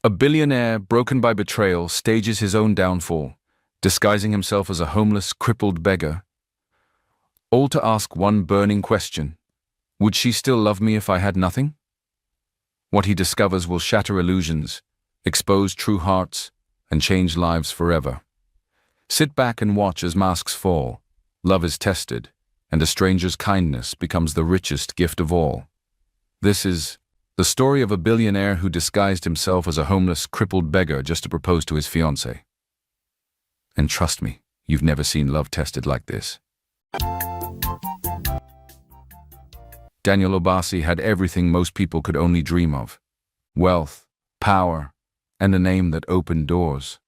A billionaire, broken by betrayal, stages his own downfall, disguising himself as a homeless, crippled beggar, all to ask one burning question: would she still love me if I had nothing? What he discovers will shatter illusions, expose true hearts, and change lives forever. Sit back and watch as masks fall, love is tested, and a stranger's kindness becomes the richest gift of all. This is the story of a billionaire who disguised himself as a homeless, crippled beggar just to propose to his fiancée. And trust me, you've never seen love tested like this. Daniel Obasi had everything most people could only dream of: wealth, power, and a name that opened doors.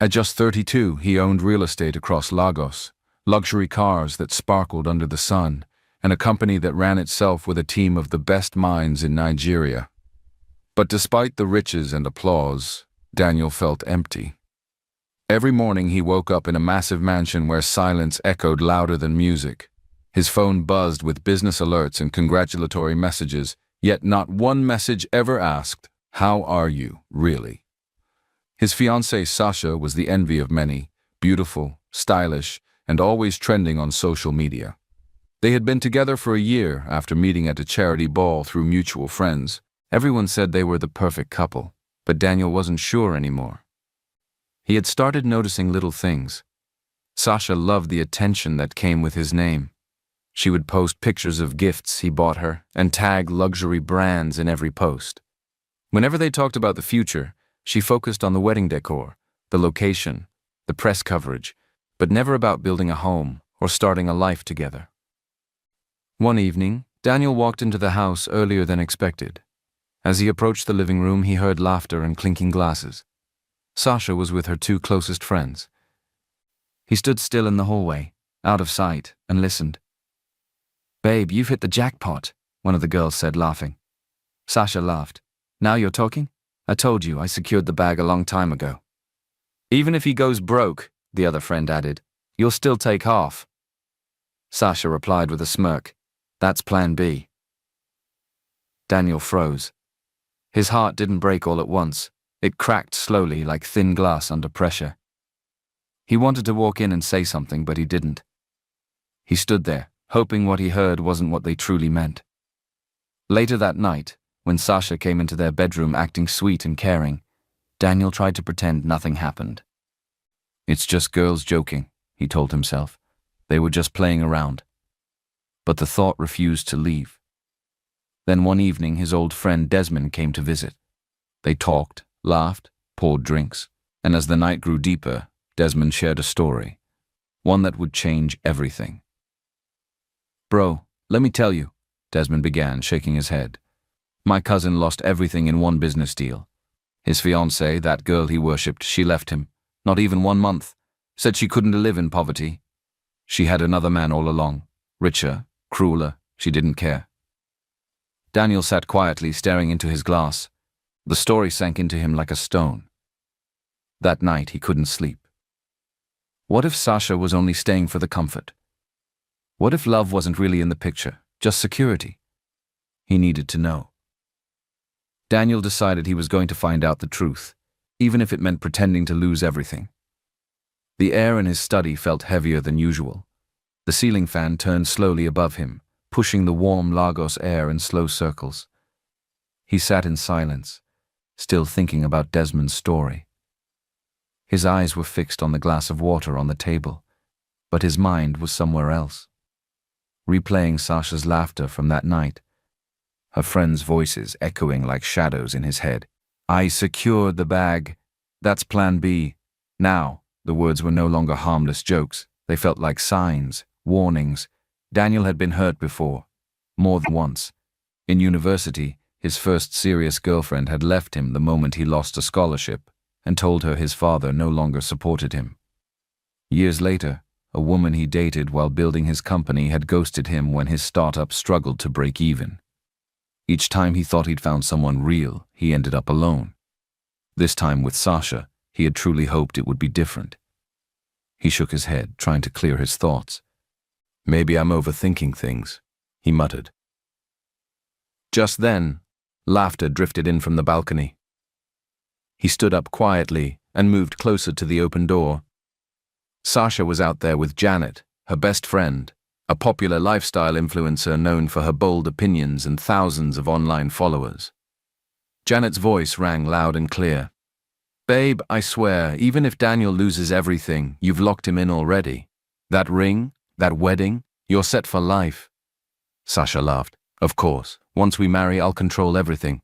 At just 32, he owned real estate across Lagos, luxury cars that sparkled under the sun, and a company that ran itself with a team of the best minds in Nigeria. But despite the riches and applause, Daniel felt empty. Every morning he woke up in a massive mansion where silence echoed louder than music. His phone buzzed with business alerts and congratulatory messages, yet not one message ever asked, "How are you, really?" His fiancée Sasha was the envy of many, beautiful, stylish, and always trending on social media. They had been together for a year after meeting at a charity ball through mutual friends. Everyone said they were the perfect couple, but Daniel wasn't sure anymore. He had started noticing little things. Sasha loved the attention that came with his name. She would post pictures of gifts he bought her and tag luxury brands in every post. Whenever they talked about the future, she focused on the wedding decor, the location, the press coverage, but never about building a home or starting a life together. One evening, Daniel walked into the house earlier than expected. As he approached the living room, he heard laughter and clinking glasses. Sasha was with her two closest friends. He stood still in the hallway, out of sight, and listened. "Babe, you've hit the jackpot," one of the girls said, laughing. Sasha laughed. "Now you're talking? I told you I secured the bag a long time ago." "Even if he goes broke," the other friend added, "you'll still take half." Sasha replied with a smirk, "That's plan B." Daniel froze. His heart didn't break all at once. It cracked slowly like thin glass under pressure. He wanted to walk in and say something, but he didn't. He stood there, hoping what he heard wasn't what they truly meant. Later that night, when Sasha came into their bedroom acting sweet and caring, Daniel tried to pretend nothing happened. "It's just girls joking," he told himself. "They were just playing around." But the thought refused to leave. Then one evening his old friend Desmond came to visit. They talked, laughed, poured drinks, and as the night grew deeper, Desmond shared a story, one that would change everything. "Bro, let me tell you," Desmond began, shaking his head. "My cousin lost everything in one business deal. His fiancée, that girl he worshipped, she left him, not even 1 month, said she couldn't live in poverty. She had another man all along, richer, crueler, she didn't care." Daniel sat quietly, staring into his glass. The story sank into him like a stone. That night he couldn't sleep. What if Sasha was only staying for the comfort? What if love wasn't really in the picture, just security? He needed to know. Daniel decided he was going to find out the truth, even if it meant pretending to lose everything. The air in his study felt heavier than usual. The ceiling fan turned slowly above him, pushing the warm Lagos air in slow circles. He sat in silence, still thinking about Desmond's story. His eyes were fixed on the glass of water on the table, but his mind was somewhere else. Replaying Sasha's laughter from that night, her friends' voices echoing like shadows in his head. "I secured the bag. That's plan B. Now." The words were no longer harmless jokes. They felt like signs, warnings. Daniel had been hurt before, more than once. In university, his first serious girlfriend had left him the moment he lost a scholarship and told her his father no longer supported him. Years later, a woman he dated while building his company had ghosted him when his startup struggled to break even. Each time he thought he'd found someone real, he ended up alone. This time with Sasha, he had truly hoped it would be different. He shook his head, trying to clear his thoughts. "Maybe I'm overthinking things," he muttered. Just then, laughter drifted in from the balcony. He stood up quietly and moved closer to the open door. Sasha was out there with Janet, her best friend, a popular lifestyle influencer known for her bold opinions and thousands of online followers. Janet's voice rang loud and clear. "Babe, I swear, even if Daniel loses everything, you've locked him in already. That ring, that wedding, you're set for life." Sasha laughed. "Of course, once we marry, I'll control everything."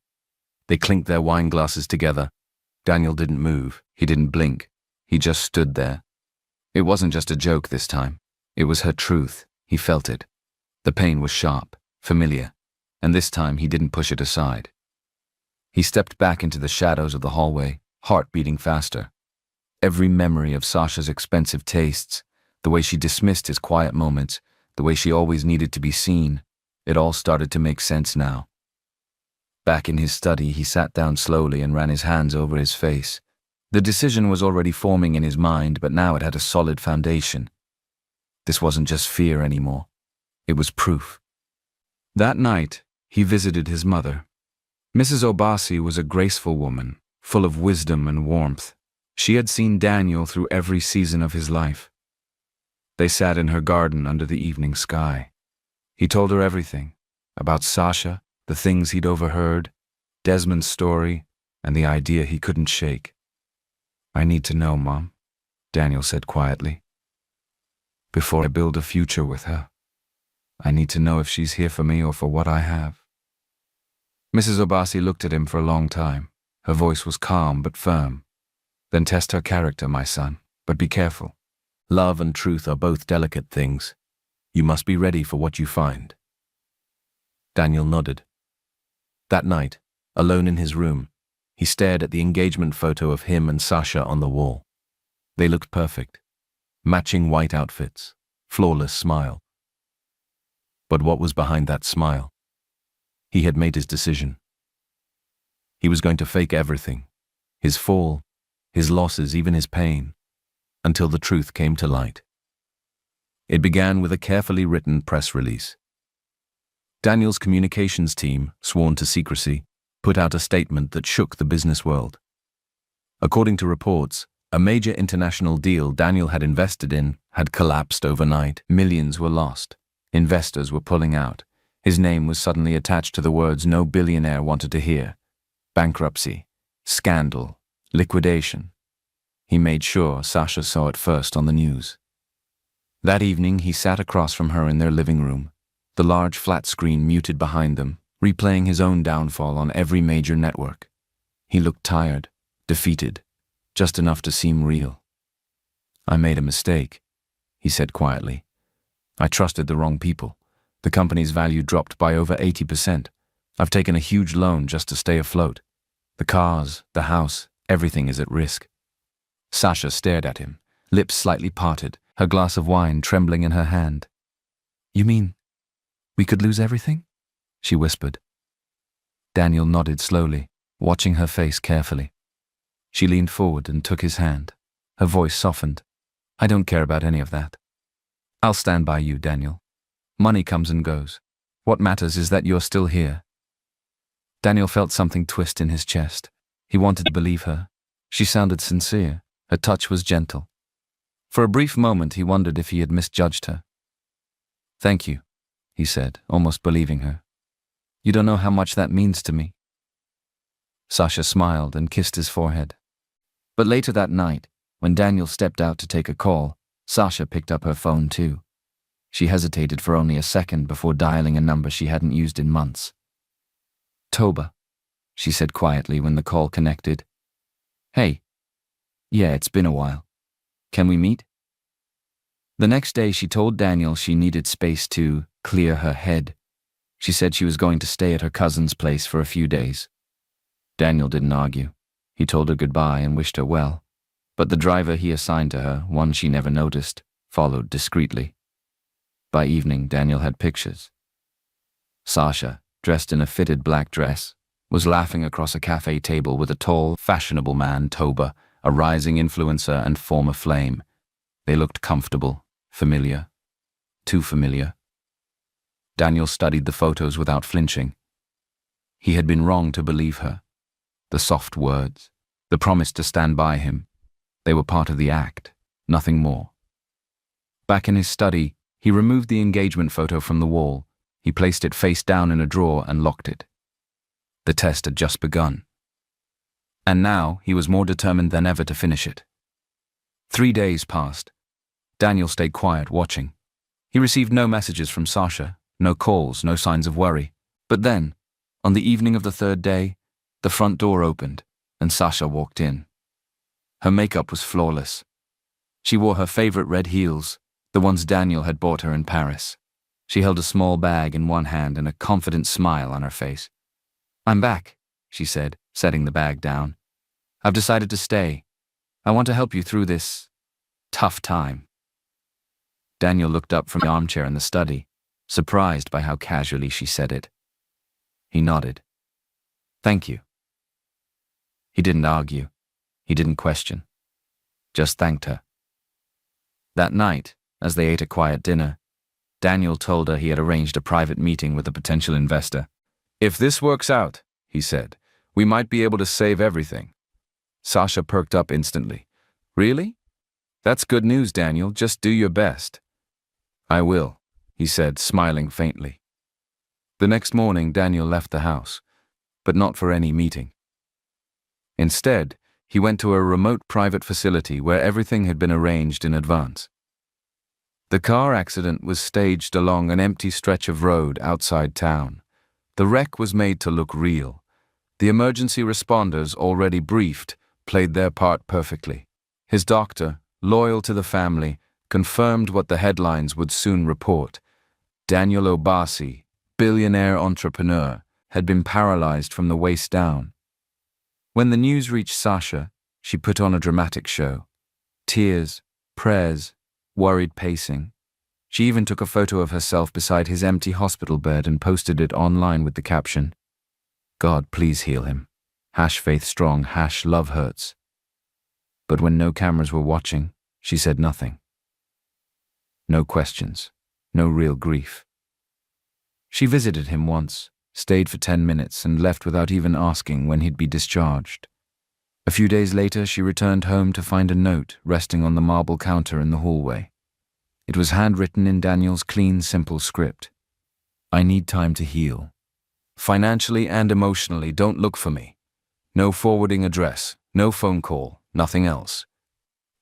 They clinked their wine glasses together. Daniel didn't move. He didn't blink. He just stood there. It wasn't just a joke this time. It was her truth. He felt it. The pain was sharp, familiar, and this time he didn't push it aside. He stepped back into the shadows of the hallway, heart beating faster. Every memory of Sasha's expensive tastes, the way she dismissed his quiet moments, the way she always needed to be seen, it all started to make sense now. Back in his study, he sat down slowly and ran his hands over his face. The decision was already forming in his mind, but now it had a solid foundation. This wasn't just fear anymore. It was proof. That night, he visited his mother. Mrs. Obasi was a graceful woman, full of wisdom and warmth. She had seen Daniel through every season of his life. They sat in her garden under the evening sky. He told her everything, about Sasha, the things he'd overheard, Desmond's story, and the idea he couldn't shake. "I need to know, Mom," Daniel said quietly. "Before I build a future with her, I need to know if she's here for me or for what I have." Mrs. Obasi looked at him for a long time. Her voice was calm but firm. "Then test her character, my son, but be careful. Love and truth are both delicate things. You must be ready for what you find." Daniel nodded. That night, alone in his room, he stared at the engagement photo of him and Sasha on the wall. They looked perfect. Matching white outfits, flawless smile. But what was behind that smile? He had made his decision. He was going to fake everything, his fall, his losses, even his pain, until the truth came to light. It began with a carefully written press release. Daniel's communications team, sworn to secrecy, put out a statement that shook the business world. According to reports, a major international deal Daniel had invested in had collapsed overnight. Millions were lost. Investors were pulling out. His name was suddenly attached to the words no billionaire wanted to hear. Bankruptcy, scandal, liquidation. He made sure Sasha saw it first on the news. That evening, he sat across from her in their living room, the large flat screen muted behind them, replaying his own downfall on every major network. He looked tired, defeated, just enough to seem real. "I made a mistake," he said quietly. "I trusted the wrong people. The company's value dropped by over 80%. I've taken a huge loan just to stay afloat. The cars, the house, everything is at risk." Sasha stared at him, lips slightly parted, her glass of wine trembling in her hand. "You mean we could lose everything?" she whispered. Daniel nodded slowly, watching her face carefully. She leaned forward and took his hand. Her voice softened. "I don't care about any of that. I'll stand by you, Daniel. Money comes and goes. What matters is that you're still here." Daniel felt something twist in his chest. He wanted to believe her. She sounded sincere. Her touch was gentle. For a brief moment, he wondered if he had misjudged her. "Thank you," he said, almost believing her. "You don't know how much that means to me." Sasha smiled and kissed his forehead. But later that night, when Daniel stepped out to take a call, Sasha picked up her phone too. She hesitated for only a second before dialing a number she hadn't used in months. "Toba," she said quietly when the call connected. "Hey. Yeah, it's been a while. Can we meet?" The next day she told Daniel she needed space to clear her head. She said she was going to stay at her cousin's place for a few days. Daniel didn't argue. He told her goodbye and wished her well. But the driver he assigned to her, one she never noticed, followed discreetly. By evening, Daniel had pictures. Sasha, dressed in a fitted black dress, was laughing across a cafe table with a tall, fashionable man, Toba, a rising influencer and former flame. They looked comfortable, familiar. Too familiar. Daniel studied the photos without flinching. He had been wrong to believe her. The soft words, The promise to stand by him. They were part of the act, nothing more. Back in his study, he removed the engagement photo from the wall. He placed it face down in a drawer and locked it. The test had just begun. And now he was more determined than ever to finish it. 3 days passed. Daniel stayed quiet, watching. He received no messages from Sasha, no calls, no signs of worry. But then, on the evening of the 3rd day, the front door opened, and Sasha walked in. Her makeup was flawless. She wore her favorite red heels, the ones Daniel had bought her in Paris. She held a small bag in one hand and a confident smile on her face. "I'm back," she said, setting the bag down. "I've decided to stay. I want to help you through this tough time." Daniel looked up from the armchair in the study, surprised by how casually she said it. He nodded. "Thank you." He didn't argue. He didn't question. Just thanked her. That night, as they ate a quiet dinner, Daniel told her he had arranged a private meeting with a potential investor. "If this works out," he said, "we might be able to save everything." Sasha perked up instantly. "Really? That's good news, Daniel. Just do your best." "I will," he said, smiling faintly. The next morning, Daniel left the house, but not for any meeting. Instead, he went to a remote private facility where everything had been arranged in advance. The car accident was staged along an empty stretch of road outside town. The wreck was made to look real. The emergency responders, already briefed, played their part perfectly. His doctor, loyal to the family, confirmed what the headlines would soon report. Daniel Obasi, billionaire entrepreneur, had been paralyzed from the waist down. When the news reached Sasha, she put on a dramatic show. Tears, prayers, worried pacing. She even took a photo of herself beside his empty hospital bed and posted it online with the caption, "God, please heal him. #faith strong, #love hurts." But when no cameras were watching, she said nothing. No questions, no real grief. She visited him once, stayed for 10 minutes, and left without even asking when he'd be discharged. A few days later, she returned home to find a note resting on the marble counter in the hallway. It was handwritten in Daniel's clean, simple script. "I need time to heal. Financially and emotionally, don't look for me. No forwarding address, no phone call, nothing else."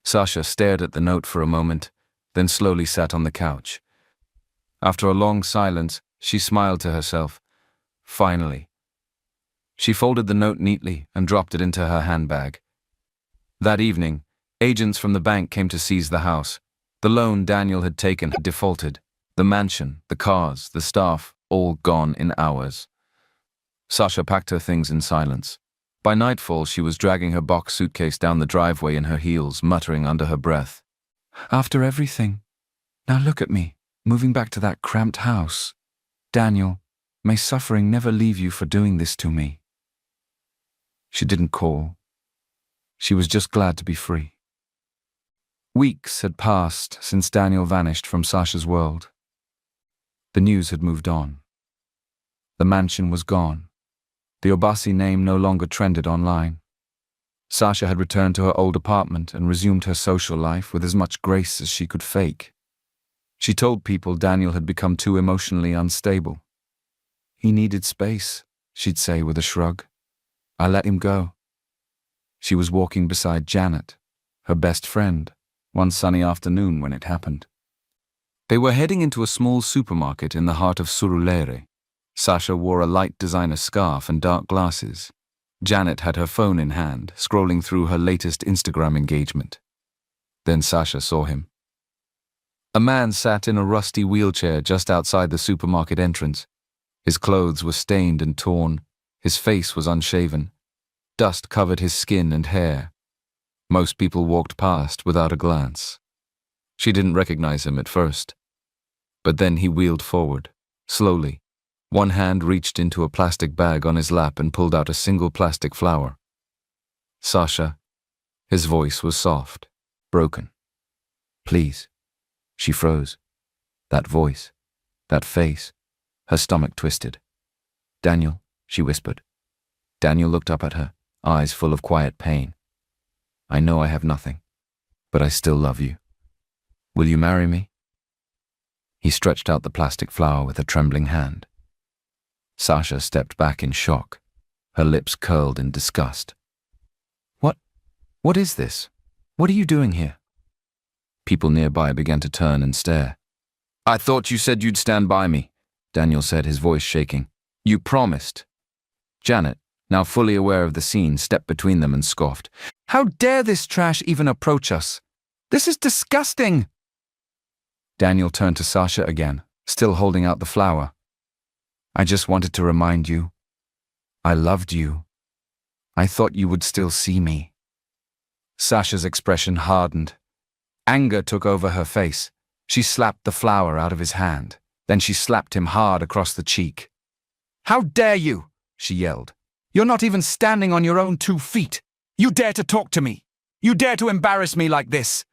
Sasha stared at the note for a moment, then slowly sat on the couch. After a long silence, she smiled to herself. Finally. She folded the note neatly and dropped it into her handbag. That evening, agents from the bank came to seize the house. The loan Daniel had taken had defaulted. The mansion, the cars, the staff, all gone in hours. Sasha packed her things in silence. By nightfall, she was dragging her box suitcase down the driveway in her heels, muttering under her breath, "After everything, now look at me, moving back to that cramped house. Daniel, may suffering never leave you for doing this to me." She didn't call. She was just glad to be free. Weeks had passed since Daniel vanished from Sasha's world. The news had moved on. The mansion was gone. The Obasi name no longer trended online. Sasha had returned to her old apartment and resumed her social life with as much grace as she could fake. She told people Daniel had become too emotionally unstable. "He needed space," she'd say with a shrug. "I let him go." She was walking beside Janet, her best friend, one sunny afternoon when it happened. They were heading into a small supermarket in the heart of Surulere. Sasha wore a light designer scarf and dark glasses. Janet had her phone in hand, scrolling through her latest Instagram engagement. Then Sasha saw him. A man sat in a rusty wheelchair just outside the supermarket entrance. His clothes were stained and torn. His face was unshaven. Dust covered his skin and hair. Most people walked past without a glance. She didn't recognize him at first. But then he wheeled forward, slowly. One hand reached into a plastic bag on his lap and pulled out a single plastic flower. "Sasha." His voice was soft, broken. "Please." She froze. That voice, that face, her stomach twisted. "Daniel," she whispered. Daniel looked up at her, eyes full of quiet pain. I know I have nothing, but I still love you. Will you marry me?" He stretched out the plastic flower with a trembling hand. Sasha stepped back in shock, her lips curled in disgust. What is this? What are you doing here?" People nearby began to turn and stare. "I thought you said you'd stand by me," Daniel said, his voice shaking. "You promised." Janet, now fully aware of the scene, stepped between them and scoffed. "How dare this trash even approach us? This is disgusting!" Daniel turned to Sasha again, still holding out the flower. "I just wanted to remind you. I loved you. I thought you would still see me." Sasha's expression hardened. Anger took over her face. She slapped the flower out of his hand. Then she slapped him hard across the cheek. "How dare you!" she yelled. "You're not even standing on your own 2 feet. You dare to talk to me! You dare to embarrass me like this!"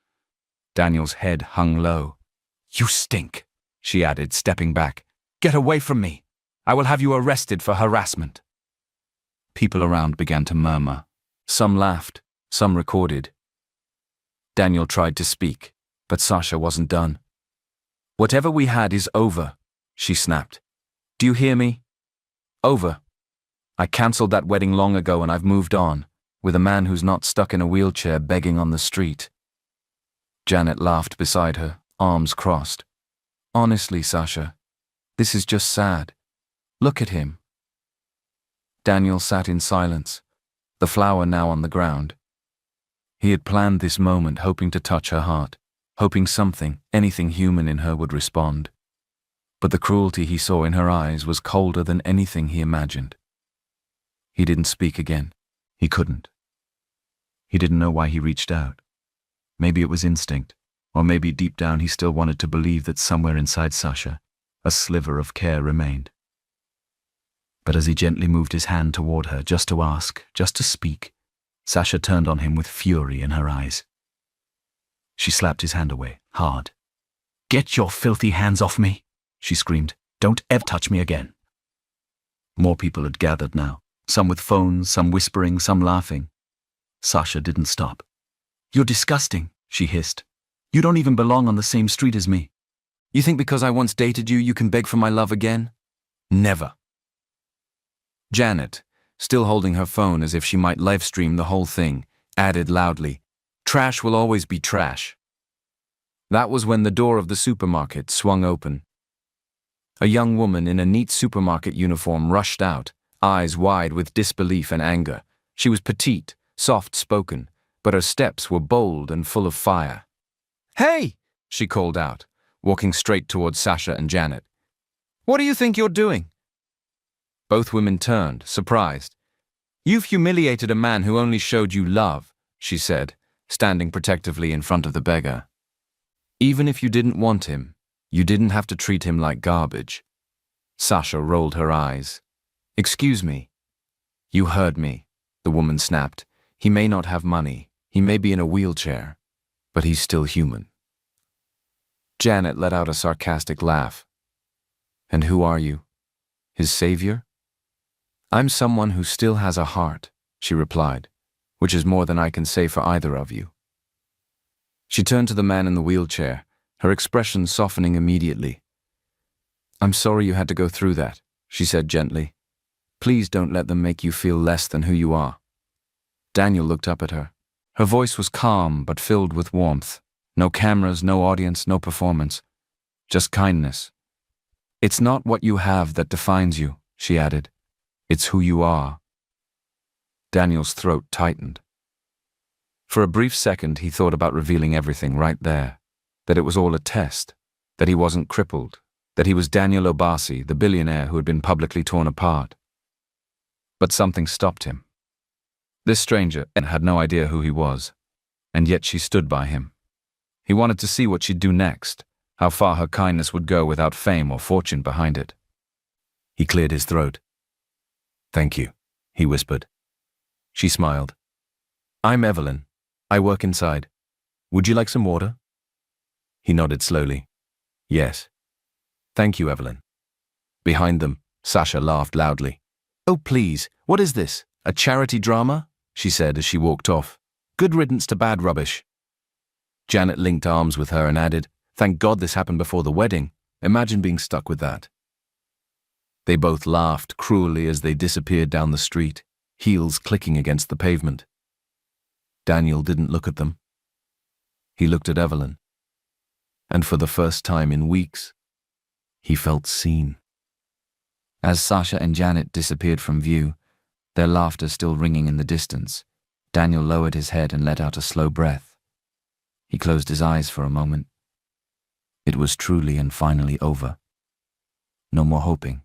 Daniel's head hung low. "You stink," she added, stepping back. "Get away from me. I will have you arrested for harassment." People around began to murmur. Some laughed, some recorded. Daniel tried to speak, but Sasha wasn't done. "Whatever we had is over," she snapped. "Do you hear me? Over. I cancelled that wedding long ago and I've moved on, with a man who's not stuck in a wheelchair begging on the street." Janet laughed beside her, arms crossed. "Honestly, Sasha, this is just sad. Look at him." Daniel sat in silence, the flower now on the ground. He had planned this moment, hoping to touch her heart, hoping something, anything human in her would respond. But the cruelty he saw in her eyes was colder than anything he imagined. He didn't speak again. He couldn't. He didn't know why he reached out. Maybe it was instinct, or maybe deep down he still wanted to believe that somewhere inside Sasha, a sliver of care remained. But as he gently moved his hand toward her, just to ask, just to speak, Sasha turned on him with fury in her eyes. She slapped his hand away, hard. "Get your filthy hands off me," she screamed. "Don't ever touch me again." More people had gathered now, some with phones, some whispering, some laughing. Sasha didn't stop. "You're disgusting," she hissed. "You don't even belong on the same street as me. You think because I once dated you, you can beg for my love again? Never." Janet, still holding her phone as if she might live-stream the whole thing, added loudly, "Trash will always be trash." That was when the door of the supermarket swung open. A young woman in a neat supermarket uniform rushed out, eyes wide with disbelief and anger. She was petite, soft-spoken, but her steps were bold and full of fire. "Hey!" she called out, walking straight towards Sasha and Janet. "What do you think you're doing?" Both women turned, surprised. "You've humiliated a man who only showed you love," she said, standing protectively in front of the beggar. "Even if you didn't want him, you didn't have to treat him like garbage." Sasha rolled her eyes. "Excuse me." "You heard me," the woman snapped. "He may not have money, he may be in a wheelchair, but he's still human." Janet let out a sarcastic laugh. "And who are you? His savior?" "I'm someone who still has a heart," she replied, "which is more than I can say for either of you." She turned to the man in the wheelchair, her expression softening immediately. "I'm sorry you had to go through that," she said gently. "Please don't let them make you feel less than who you are." Daniel looked up at her. Her voice was calm but filled with warmth. No cameras, no audience, no performance. Just kindness. "It's not what you have that defines you," she added. "It's who you are." Daniel's throat tightened. For a brief second, he thought about revealing everything right there. That it was all a test. That he wasn't crippled. That he was Daniel Obasi, the billionaire who had been publicly torn apart. But something stopped him. This stranger had no idea who he was, and yet she stood by him. He wanted to see what she'd do next, how far her kindness would go without fame or fortune behind it. He cleared his throat. "Thank you," he whispered. She smiled. "I'm Evelyn. I work inside. Would you like some water?" He nodded slowly. "Yes." "Thank you, Evelyn." Behind them, Sasha laughed loudly. "Oh, please, what is this? A charity drama?" she said as she walked off. Good riddance to bad rubbish. Janet linked arms with her and added, "Thank God this happened before the wedding. Imagine being stuck with that." They both laughed cruelly as they disappeared down the street, heels clicking against the pavement. Daniel didn't look at them. He looked at Evelyn. And for the first time in weeks, he felt seen. As Sasha and Janet disappeared from view, their laughter still ringing in the distance, Daniel lowered his head and let out a slow breath. He closed his eyes for a moment. It was truly and finally over. No more hoping,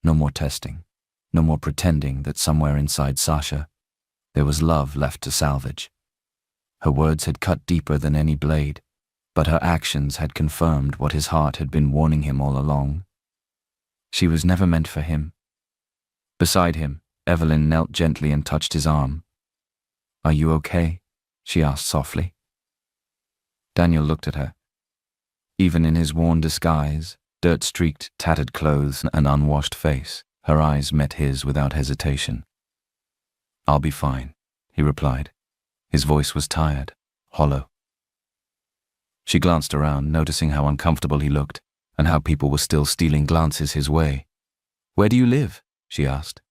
no more testing, no more pretending that somewhere inside Sasha, there was love left to salvage. Her words had cut deeper than any blade, but her actions had confirmed what his heart had been warning him all along. She was never meant for him. Beside him, Evelyn knelt gently and touched his arm. "Are you okay?" she asked softly. Daniel looked at her. Even in his worn disguise, dirt-streaked, tattered clothes, and unwashed face, her eyes met his without hesitation. "I'll be fine," he replied. His voice was tired, hollow. She glanced around, noticing how uncomfortable he looked, and how people were still stealing glances his way. "Where do you live?" she asked.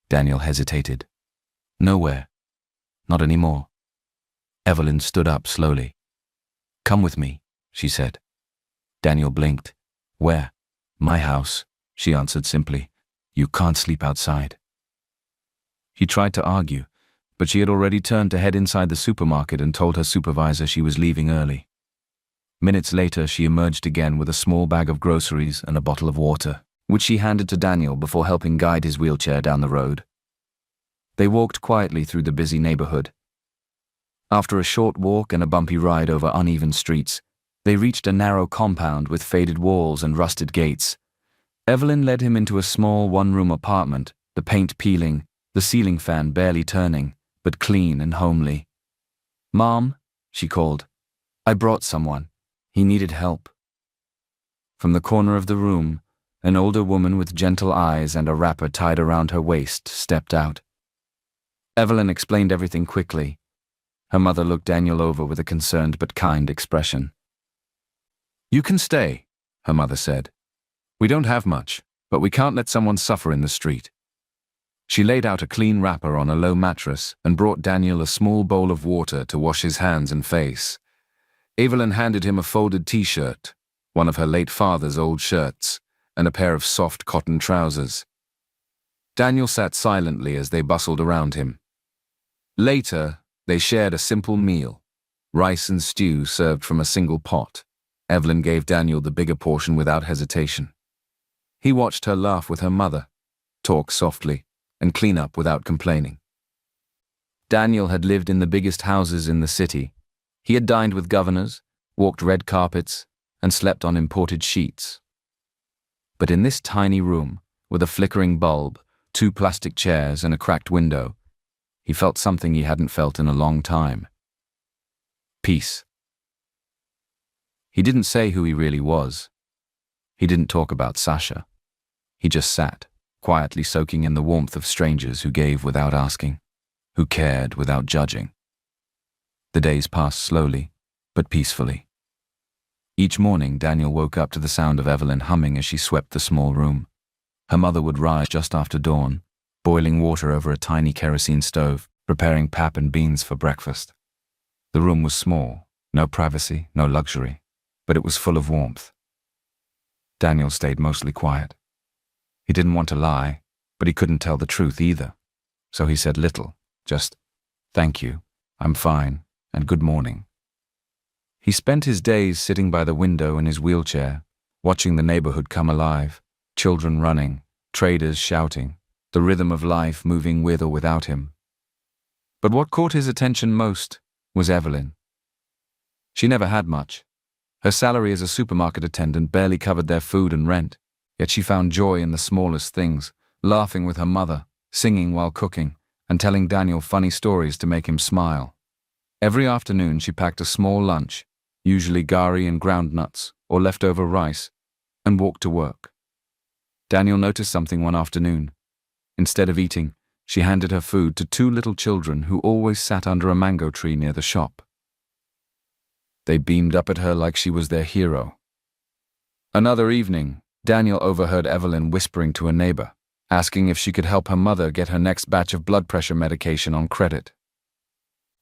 Daniel hesitated. "Nowhere. Not anymore." Evelyn stood up slowly. "Come with me," she said. Daniel blinked. "Where?" "My house," she answered simply. "You can't sleep outside." He tried to argue, but she had already turned to head inside the supermarket and told her supervisor she was leaving early. Minutes later, she emerged again with a small bag of groceries and a bottle of water, which she handed to Daniel before helping guide his wheelchair down the road. They walked quietly through the busy neighborhood. After a short walk and a bumpy ride over uneven streets, they reached a narrow compound with faded walls and rusted gates. Evelyn led him into a small one-room apartment, the paint peeling, the ceiling fan barely turning, but clean and homely. "Mom," she called. "I brought someone. He needed help." From the corner of the room, an older woman with gentle eyes and a wrapper tied around her waist stepped out. Evelyn explained everything quickly. Her mother looked Daniel over with a concerned but kind expression. "You can stay," her mother said. "We don't have much, but we can't let someone suffer in the street." She laid out a clean wrapper on a low mattress and brought Daniel a small bowl of water to wash his hands and face. Evelyn handed him a folded t-shirt, one of her late father's old shirts, and a pair of soft cotton trousers. Daniel sat silently as they bustled around him. Later, they shared a simple meal, rice and stew served from a single pot. Evelyn gave Daniel the bigger portion without hesitation. He watched her laugh with her mother, talk softly, and clean up without complaining. Daniel had lived in the biggest houses in the city. He had dined with governors, walked red carpets, and slept on imported sheets. But in this tiny room, with a flickering bulb, 2 plastic chairs, and a cracked window, he felt something he hadn't felt in a long time. Peace. He didn't say who he really was. He didn't talk about Sasha. He just sat, quietly soaking in the warmth of strangers who gave without asking, who cared without judging. The days passed slowly, but peacefully. Each morning, Daniel woke up to the sound of Evelyn humming as she swept the small room. Her mother would rise just after dawn, boiling water over a tiny kerosene stove, preparing pap and beans for breakfast. The room was small, no privacy, no luxury, but it was full of warmth. Daniel stayed mostly quiet. He didn't want to lie, but he couldn't tell the truth either. So he said little, just, "Thank you, I'm fine, and good morning." He spent his days sitting by the window in his wheelchair, watching the neighborhood come alive, children running, traders shouting, the rhythm of life moving with or without him. But what caught his attention most was Evelyn. She never had much. Her salary as a supermarket attendant barely covered their food and rent, yet she found joy in the smallest things, laughing with her mother, singing while cooking, and telling Daniel funny stories to make him smile. Every afternoon she packed a small lunch, usually gari and ground nuts or leftover rice, and walked to work. Daniel noticed something one afternoon. Instead of eating, She handed her food to two little children who always sat under a mango tree near the shop. They beamed up at her like she was their hero. Another evening, Daniel overheard Evelyn whispering to a neighbor, asking if she could help her mother get her next batch of blood pressure medication on credit.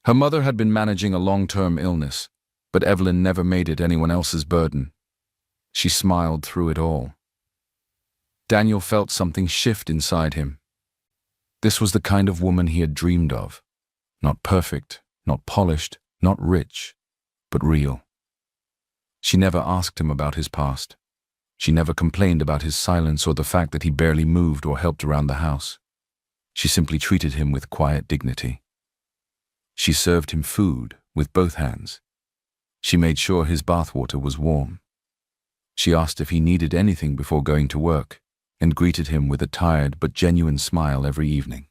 Her mother had been managing a long-term illness, but Evelyn never made it anyone else's burden. She smiled through it all. Daniel felt something shift inside him. This was the kind of woman he had dreamed of. Not perfect, not polished, not rich, but real. She never asked him about his past. She never complained about his silence or the fact that he barely moved or helped around the house. She simply treated him with quiet dignity. She served him food with both hands. She made sure his bathwater was warm. She asked if he needed anything before going to work, and greeted him with a tired but genuine smile every evening.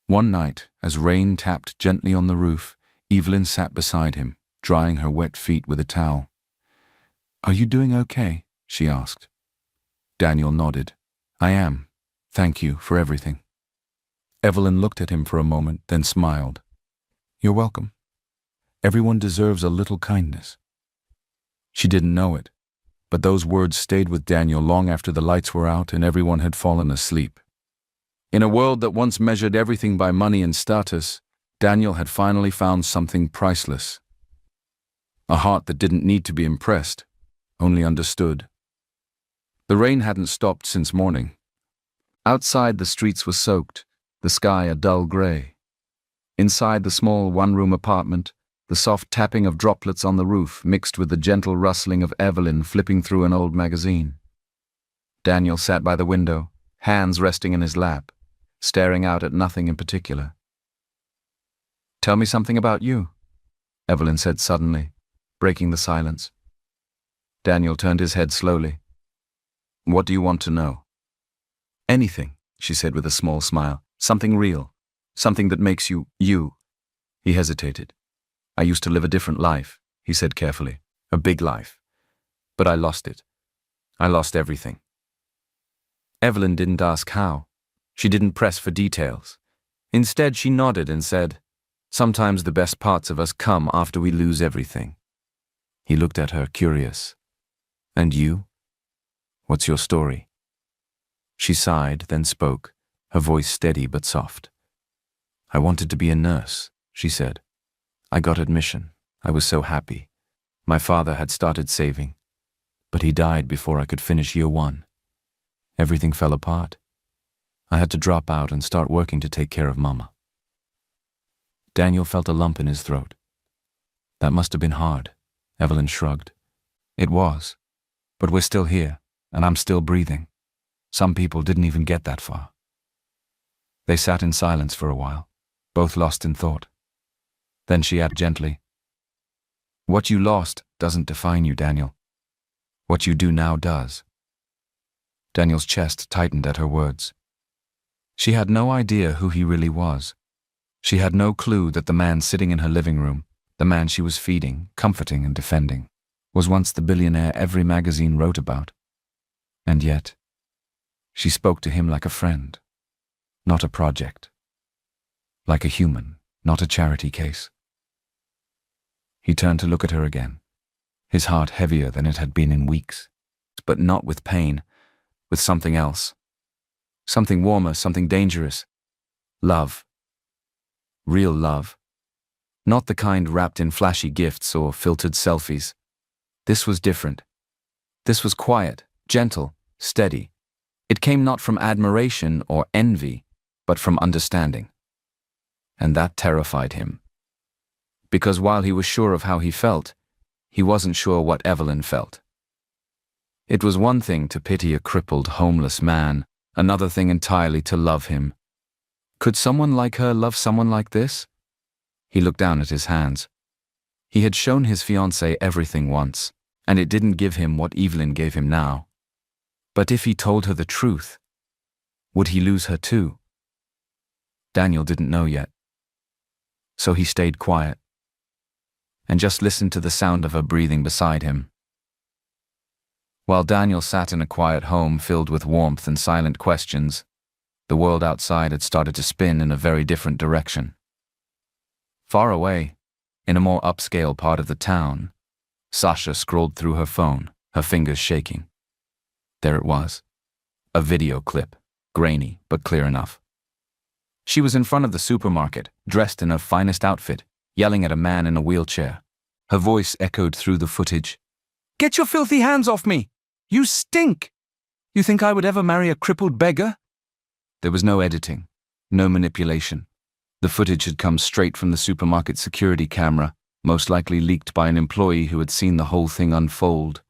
One night, as rain tapped gently on the roof, Evelyn sat beside him, drying her wet feet with a towel. "Are you doing okay?" she asked. Daniel nodded. "I am. Thank you for everything." Evelyn looked at him for a moment, then smiled. "You're welcome. Everyone deserves a little kindness." She didn't know it, but those words stayed with Daniel long after the lights were out and everyone had fallen asleep. In a world that once measured everything by money and status, Daniel had finally found something priceless. A heart that didn't need to be impressed, only understood. The rain hadn't stopped since morning. Outside, the streets were soaked, the sky a dull gray. Inside the small one-room apartment, the soft tapping of droplets on the roof mixed with the gentle rustling of Evelyn flipping through an old magazine. Daniel sat by the window, hands resting in his lap, staring out at nothing in particular. "Tell me something about you," Evelyn said suddenly, breaking the silence. Daniel turned his head slowly. "What do you want to know?" "Anything," she said with a small smile. "Something real. Something that makes you, you." He hesitated. "I used to live a different life," he said carefully. "A big life. But I lost it. I lost everything." Evelyn didn't ask how. She didn't press for details. Instead, she nodded and said, "Sometimes the best parts of us come after we lose everything." He looked at her, curious. "And you? What's your story?" She sighed, then spoke, her voice steady but soft. "I wanted to be a nurse," she said. "I got admission. I was so happy. My father had started saving, but he died before I could finish year 1. Everything fell apart. I had to drop out and start working to take care of Mama." Daniel felt a lump in his throat. "That must have been hard," Evelyn shrugged. "It was. But we're still here, and I'm still breathing. Some people didn't even get that far." They sat in silence for a while, both lost in thought. Then she added gently, "What you lost doesn't define you, Daniel. What you do now does." Daniel's chest tightened at her words. She had no idea who he really was. She had no clue that the man sitting in her living room, the man she was feeding, comforting and defending, was once the billionaire every magazine wrote about. And yet, she spoke to him like a friend, not a project. Like a human, not a charity case. He turned to look at her again, his heart heavier than it had been in weeks, but not with pain, with something else. Something warmer, something dangerous. Love. Real love. Not the kind wrapped in flashy gifts or filtered selfies. This was different. This was quiet, gentle, steady. It came not from admiration or envy, but from understanding. And that terrified him. Because while he was sure of how he felt, he wasn't sure what Evelyn felt. It was one thing to pity a crippled, homeless man, another thing entirely to love him. Could someone like her love someone like this? He looked down at his hands. He had shown his fiancée everything once, and it didn't give him what Evelyn gave him now. But if he told her the truth, would he lose her too? Daniel didn't know yet. So he stayed quiet and just listened to the sound of her breathing beside him. While Daniel sat in a quiet home filled with warmth and silent questions, The world outside had started to spin in a very different direction. Far away, in a more upscale part of the town, Sasha scrolled through her phone, her fingers shaking. There it was. A video clip, grainy but clear enough. She was in front of the supermarket, dressed in her finest outfit, yelling at a man in a wheelchair. Her voice echoed through the footage. "Get your filthy hands off me! You stink! You think I would ever marry a crippled beggar?" There was no editing, no manipulation. The footage had come straight from the supermarket security camera, most likely leaked by an employee who had seen the whole thing unfold.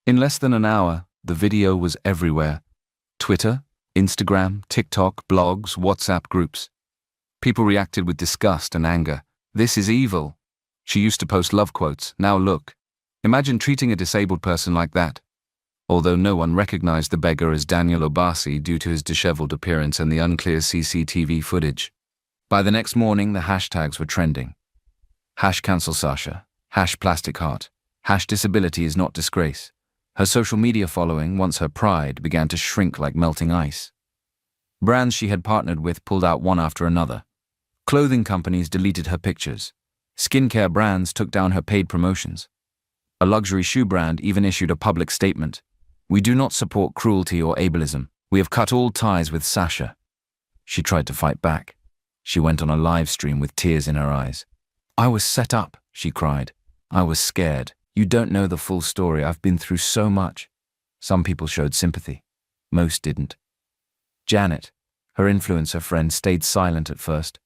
In less than an hour, the video was everywhere. Twitter, Instagram, TikTok, blogs, WhatsApp groups. People reacted with disgust and anger. "This is evil." She used to post love quotes. Now look. Imagine treating a disabled person like that. Although no one recognized the beggar as Daniel Obasi due to his disheveled appearance and the unclear CCTV footage. By the next morning, the hashtags were trending. #cancel Sasha, #plastic heart, #disability is not disgrace. Her social media following, once her pride, began to shrink like melting ice. Brands she had partnered with pulled out one after another. Clothing companies deleted her pictures. Skincare brands took down her paid promotions. A luxury shoe brand even issued a public statement. "We do not support cruelty or ableism. We have cut all ties with Sasha." She tried to fight back. She went on a live stream with tears in her eyes. "I was set up," she cried. "I was scared. You don't know the full story. I've been through so much." Some people showed sympathy. Most didn't. Janet, her influencer friend, stayed silent at first.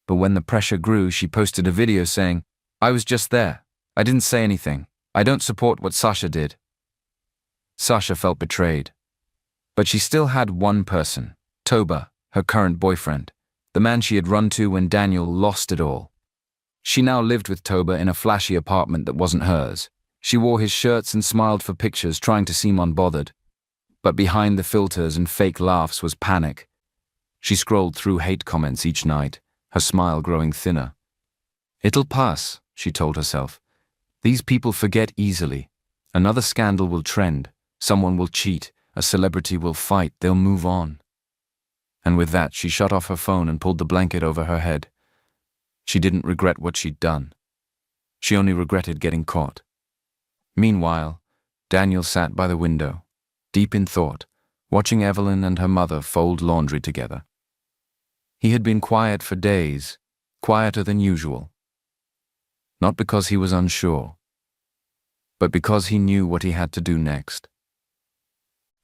But when the pressure grew, she posted a video saying, "I was just there. I didn't say anything. I don't support what Sasha did." Sasha felt betrayed. But she still had one person, Toba, her current boyfriend, the man she had run to when Daniel lost it all. She now lived with Toba in a flashy apartment that wasn't hers. She wore his shirts and smiled for pictures, trying to seem unbothered. But behind the filters and fake laughs was panic. She scrolled through hate comments each night, her smile growing thinner. "It'll pass," she told herself. "These people forget easily. Another scandal will trend. Someone will cheat. A celebrity will fight. They'll move on." And with that, she shut off her phone and pulled the blanket over her head. She didn't regret what she'd done. She only regretted getting caught. Meanwhile, Daniel sat by the window, deep in thought, watching Evelyn and her mother fold laundry together. He had been quiet for days, quieter than usual. Not because he was unsure, but because he knew what he had to do next.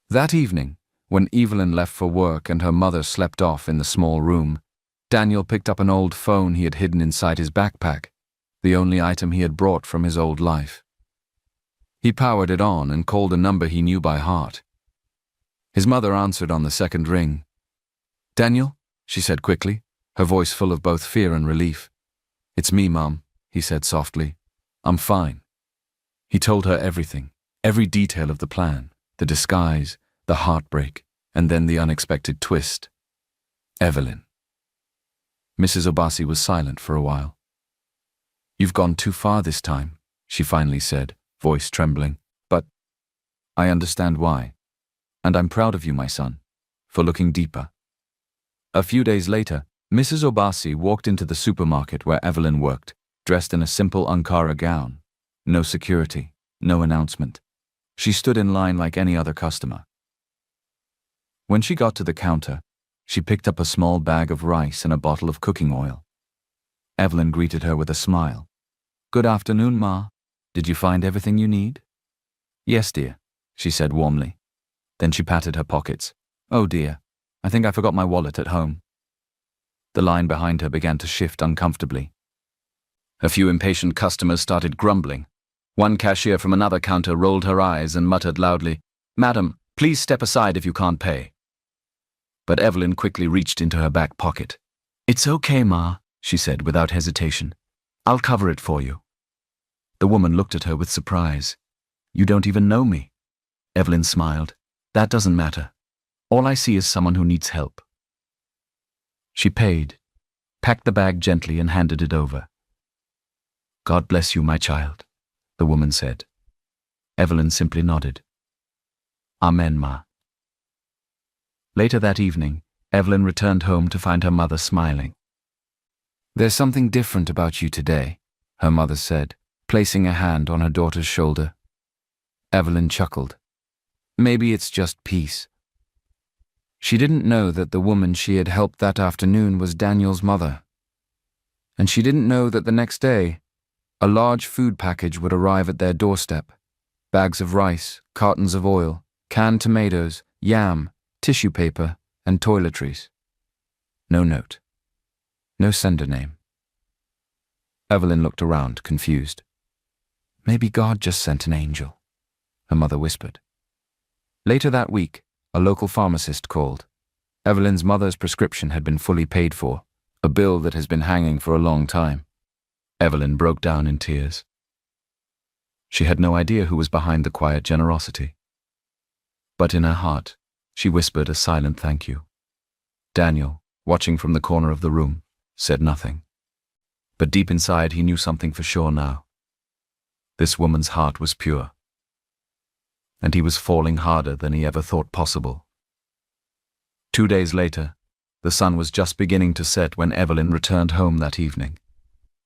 That evening, when Evelyn left for work and her mother slept off in the small room, Daniel picked up an old phone he had hidden inside his backpack, the only item he had brought from his old life. He powered it on and called a number he knew by heart. His mother answered on the second ring. "Daniel?" she said quickly, her voice full of both fear and relief. "It's me, Mom," he said softly. "I'm fine." He told her everything, every detail of the plan, the disguise, the heartbreak, and then the unexpected twist. Evelyn. Mrs. Obasi was silent for a while. "You've gone too far this time," she finally said, voice trembling. "But I understand why. And I'm proud of you, my son, for looking deeper." A few days later, Mrs. Obasi walked into the supermarket where Evelyn worked, dressed in a simple Ankara gown. No security, no announcement. She stood in line like any other customer. When she got to the counter, she picked up a small bag of rice and a bottle of cooking oil. Evelyn greeted her with a smile. "Good afternoon, Ma. Did you find everything you need?" "Yes, dear," she said warmly. Then she patted her pockets. "Oh dear, I think I forgot my wallet at home." The line behind her began to shift uncomfortably. A few impatient customers started grumbling. One cashier from another counter rolled her eyes and muttered loudly, "Madam, please step aside if you can't pay." But Evelyn quickly reached into her back pocket. "It's okay, Ma," she said without hesitation. "I'll cover it for you." The woman looked at her with surprise. "You don't even know me." Evelyn smiled. "That doesn't matter. All I see is someone who needs help." She paid, packed the bag gently and handed it over. "God bless you, my child," the woman said. Evelyn simply nodded. "Amen, Ma." Later that evening, Evelyn returned home to find her mother smiling. "There's something different about you today," her mother said, placing a hand on her daughter's shoulder. Evelyn chuckled. Maybe it's just peace. She didn't know that the woman she had helped that afternoon was Daniel's mother. And she didn't know that the next day, a large food package would arrive at their doorstep. Bags of rice, cartons of oil, canned tomatoes, yam, tissue paper, and toiletries. No note. No sender name. Evelyn looked around, confused. Maybe God just sent an angel, her mother whispered. Later that week, a local pharmacist called. Evelyn's mother's prescription had been fully paid for, a bill that has been hanging for a long time. Evelyn broke down in tears. She had no idea who was behind the quiet generosity. But in her heart, she whispered a silent thank you. Daniel, watching from the corner of the room, said nothing. But deep inside he knew something for sure now. This woman's heart was pure. And he was falling harder than he ever thought possible. 2 days later, the sun was just beginning to set when Evelyn returned home that evening.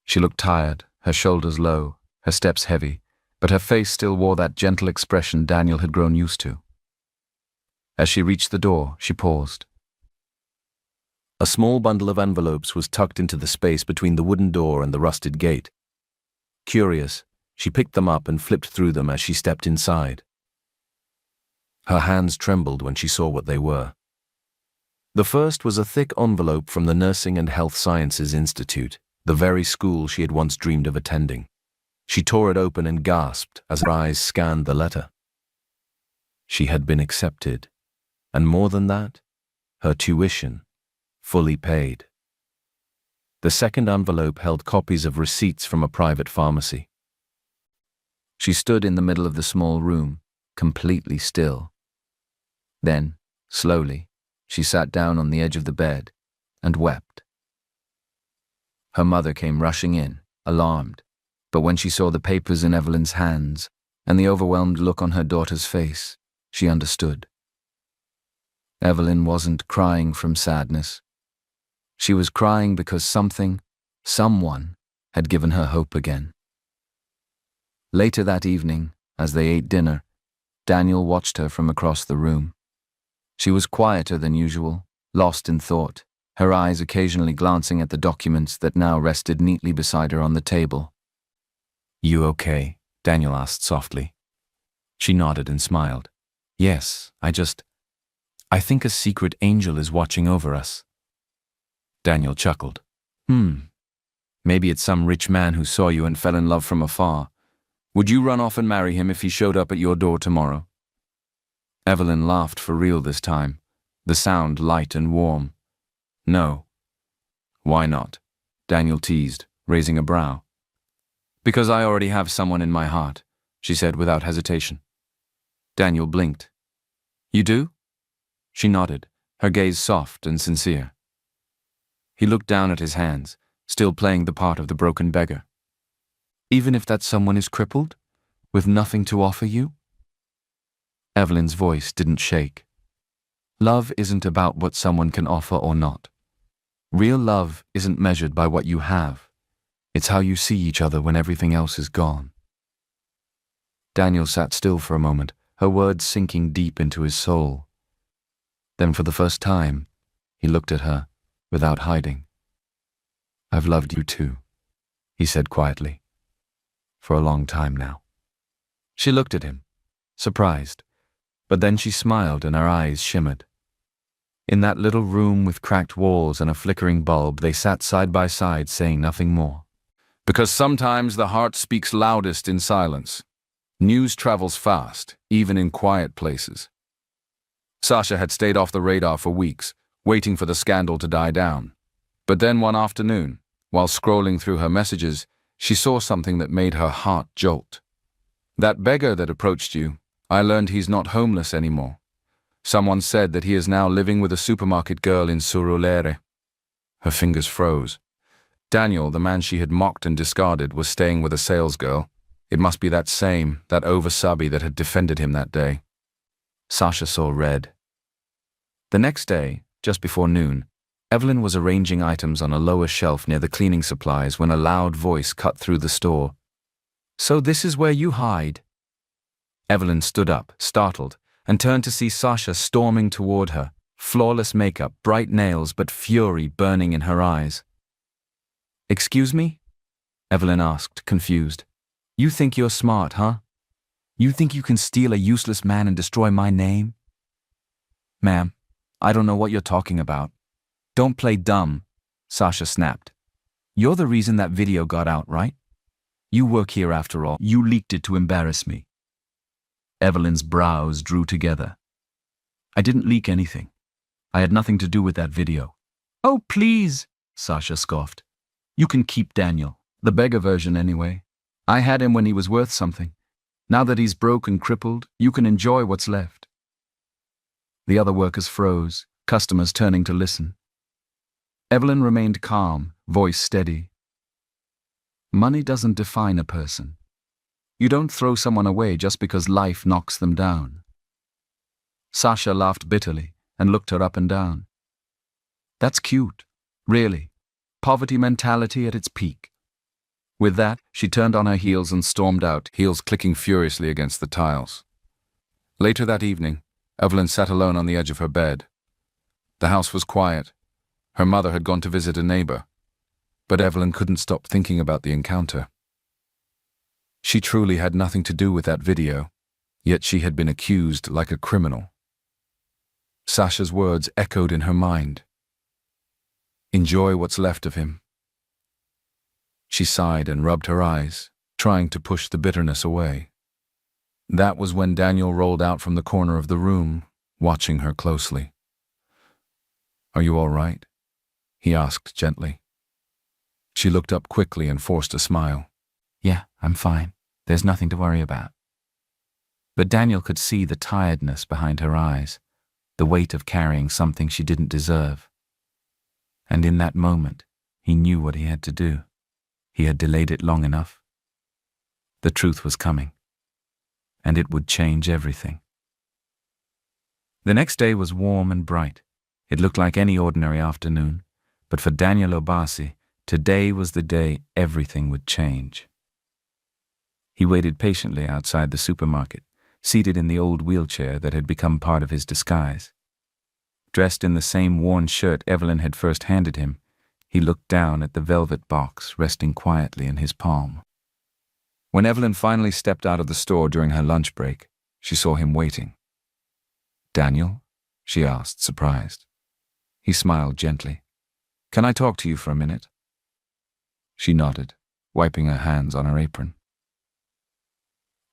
She looked tired, her shoulders low, her steps heavy, but her face still wore that gentle expression Daniel had grown used to. As she reached the door, she paused. A small bundle of envelopes was tucked into the space between the wooden door and the rusted gate. Curious, she picked them up and flipped through them as she stepped inside. Her hands trembled when she saw what they were. The first was a thick envelope from the Nursing and Health Sciences Institute, the very school she had once dreamed of attending. She tore it open and gasped as her eyes scanned the letter. She had been accepted, and more than that, her tuition, fully paid. The second envelope held copies of receipts from a private pharmacy. She stood in the middle of the small room, completely still. Then, slowly, she sat down on the edge of the bed and wept. Her mother came rushing in, alarmed, but when she saw the papers in Evelyn's hands and the overwhelmed look on her daughter's face, she understood. Evelyn wasn't crying from sadness. She was crying because someone had given her hope again. Later that evening, as they ate dinner, Daniel watched her from across the room. She was quieter than usual, lost in thought, her eyes occasionally glancing at the documents that now rested neatly beside her on the table. "You okay?" Daniel asked softly. She nodded and smiled. "Yes, I think a secret angel is watching over us." Daniel chuckled. Maybe it's some rich man who saw you and fell in love from afar. Would you run off and marry him if he showed up at your door tomorrow?" Evelyn laughed for real this time, the sound light and warm. "No." "Why not?" Daniel teased, raising a brow. "Because I already have someone in my heart," she said without hesitation. Daniel blinked. "You do?" She nodded, her gaze soft and sincere. He looked down at his hands, still playing the part of the broken beggar. "Even if that someone is crippled, with nothing to offer you?" Evelyn's voice didn't shake. Love isn't about what someone can offer or not. Real love isn't measured by what you have. It's how you see each other when everything else is gone. Daniel sat still for a moment, her words sinking deep into his soul. Then for the first time, he looked at her, without hiding. "I've loved you too," he said quietly. "For a long time now." She looked at him, surprised, but then she smiled and her eyes shimmered. In that little room with cracked walls and a flickering bulb, they sat side by side, saying nothing more. Because sometimes the heart speaks loudest in silence. News travels fast, even in quiet places. Sasha had stayed off the radar for weeks, waiting for the scandal to die down. But then one afternoon, while scrolling through her messages, she saw something that made her heart jolt. "That beggar that approached you, I learned he's not homeless anymore. Someone said that he is now living with a supermarket girl in Surulere." Her fingers froze. Daniel, the man she had mocked and discarded, was staying with a salesgirl. It must be that over-subby that had defended him that day. Sasha saw red. The next day, just before noon, Evelyn was arranging items on a lower shelf near the cleaning supplies when a loud voice cut through the store. "So this is where you hide?" Evelyn stood up, startled, and turned to see Sasha storming toward her, flawless makeup, bright nails, but fury burning in her eyes. "Excuse me?" Evelyn asked, confused. "You think you're smart, huh? You think you can steal a useless man and destroy my name?" "Ma'am, I don't know what you're talking about." "Don't play dumb," Sasha snapped. "You're the reason that video got out, right? You work here after all. You leaked it to embarrass me." Evelyn's brows drew together. "I didn't leak anything. I had nothing to do with that video." "Oh, please," Sasha scoffed. "You can keep Daniel, the beggar version anyway. I had him when he was worth something. Now that he's broke and crippled, you can enjoy what's left." The other workers froze, customers turning to listen. Evelyn remained calm, voice steady. "Money doesn't define a person. You don't throw someone away just because life knocks them down." Sasha laughed bitterly and looked her up and down. "That's cute, really. Poverty mentality at its peak." With that, she turned on her heels and stormed out, heels clicking furiously against the tiles. Later that evening, Evelyn sat alone on the edge of her bed. The house was quiet. Her mother had gone to visit a neighbor, but Evelyn couldn't stop thinking about the encounter. She truly had nothing to do with that video, yet she had been accused like a criminal. Sasha's words echoed in her mind. "Enjoy what's left of him." She sighed and rubbed her eyes, trying to push the bitterness away. That was when Daniel rolled out from the corner of the room, watching her closely. "Are you all right?" he asked gently. She looked up quickly and forced a smile. "Yeah, I'm fine. There's nothing to worry about." But Daniel could see the tiredness behind her eyes, the weight of carrying something she didn't deserve. And in that moment, he knew what he had to do. He had delayed it long enough. The truth was coming, and it would change everything. The next day was warm and bright. It looked like any ordinary afternoon, but for Daniel Obasi, today was the day everything would change. He waited patiently outside the supermarket, seated in the old wheelchair that had become part of his disguise. Dressed in the same worn shirt Evelyn had first handed him, he looked down at the velvet box resting quietly in his palm. When Evelyn finally stepped out of the store during her lunch break, she saw him waiting. "Daniel?" she asked, surprised. He smiled gently. "Can I talk to you for a minute?" She nodded, wiping her hands on her apron.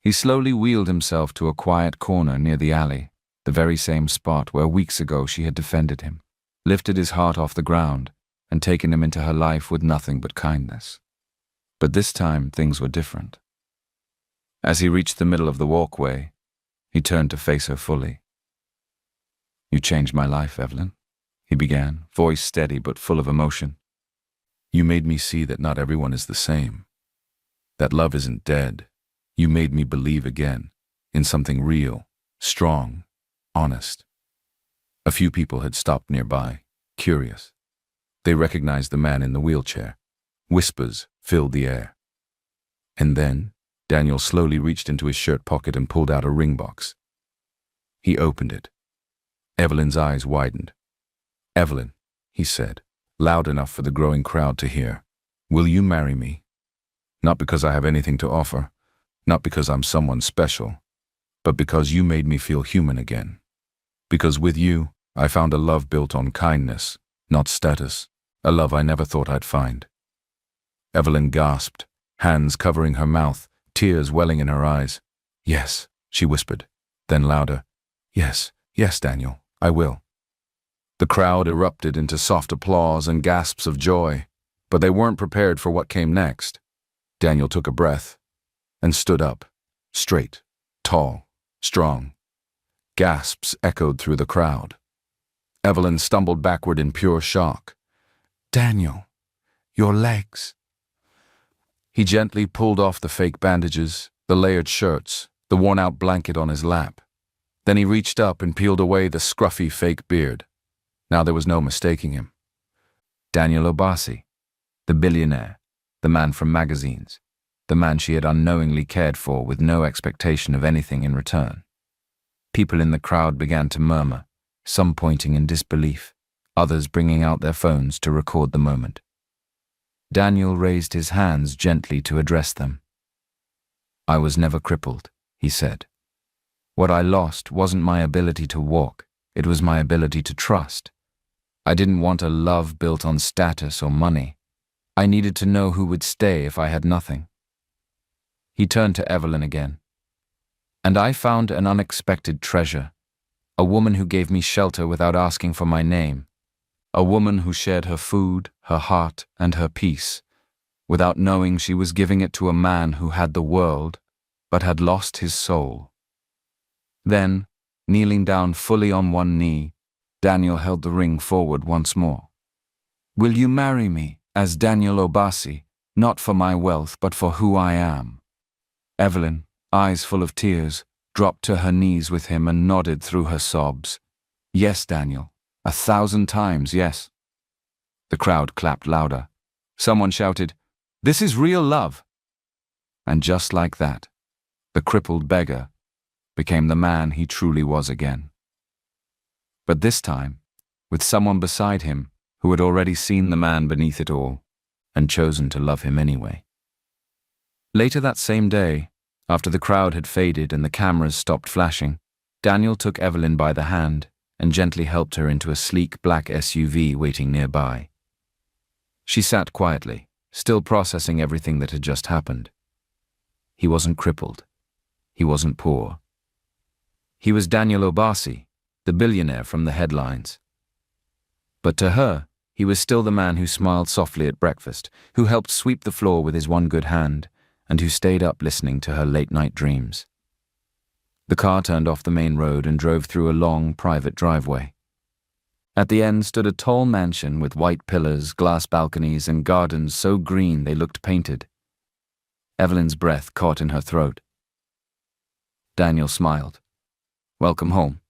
He slowly wheeled himself to a quiet corner near the alley, the very same spot where weeks ago she had defended him, lifted his heart off the ground, and taken him into her life with nothing but kindness. But this time things were different. As he reached the middle of the walkway, he turned to face her fully. "You changed my life, Evelyn," he began, voice steady but full of emotion. "You made me see that not everyone is the same. That love isn't dead. You made me believe again, in something real, strong, honest." A few people had stopped nearby, curious. They recognized the man in the wheelchair. Whispers filled the air. And then, Daniel slowly reached into his shirt pocket and pulled out a ring box. He opened it. Evelyn's eyes widened. "Evelyn," he said, loud enough for the growing crowd to hear, "will you marry me? Not because I have anything to offer, not because I'm someone special, but because you made me feel human again. Because with you, I found a love built on kindness, not status, a love I never thought I'd find." Evelyn gasped, hands covering her mouth, tears welling in her eyes. "Yes," she whispered, then louder, "Yes, yes, Daniel, I will." The crowd erupted into soft applause and gasps of joy, but they weren't prepared for what came next. Daniel took a breath and stood up, straight, tall, strong. Gasps echoed through the crowd. Evelyn stumbled backward in pure shock. "Daniel, your legs." He gently pulled off the fake bandages, the layered shirts, the worn-out blanket on his lap. Then he reached up and peeled away the scruffy fake beard. Now there was no mistaking him. Daniel Obasi, the billionaire, the man from magazines, the man she had unknowingly cared for with no expectation of anything in return. People in the crowd began to murmur, some pointing in disbelief, others bringing out their phones to record the moment. Daniel raised his hands gently to address them. "I was never crippled," he said. "What I lost wasn't my ability to walk, it was my ability to trust. I didn't want a love built on status or money. I needed to know who would stay if I had nothing." He turned to Evelyn again. "And I found an unexpected treasure, a woman who gave me shelter without asking for my name, a woman who shared her food, her heart, and her peace, without knowing she was giving it to a man who had the world, but had lost his soul." Then, kneeling down fully on one knee, Daniel held the ring forward once more. "Will you marry me as Daniel Obasi, not for my wealth but for who I am?" Evelyn, eyes full of tears, dropped to her knees with him and nodded through her sobs. "Yes, Daniel, 1,000 times yes." The crowd clapped louder. Someone shouted, "This is real love!" And just like that, the crippled beggar became the man he truly was again. But this time, with someone beside him who had already seen the man beneath it all and chosen to love him anyway. Later that same day, after the crowd had faded and the cameras stopped flashing, Daniel took Evelyn by the hand and gently helped her into a sleek black SUV waiting nearby. She sat quietly, still processing everything that had just happened. He wasn't crippled. He wasn't poor. He was Daniel Obasi, the billionaire from the headlines. But to her, he was still the man who smiled softly at breakfast, who helped sweep the floor with his one good hand, and who stayed up listening to her late-night dreams. The car turned off the main road and drove through a long, private driveway. At the end stood a tall mansion with white pillars, glass balconies, and gardens so green they looked painted. Evelyn's breath caught in her throat. Daniel smiled. "Welcome home."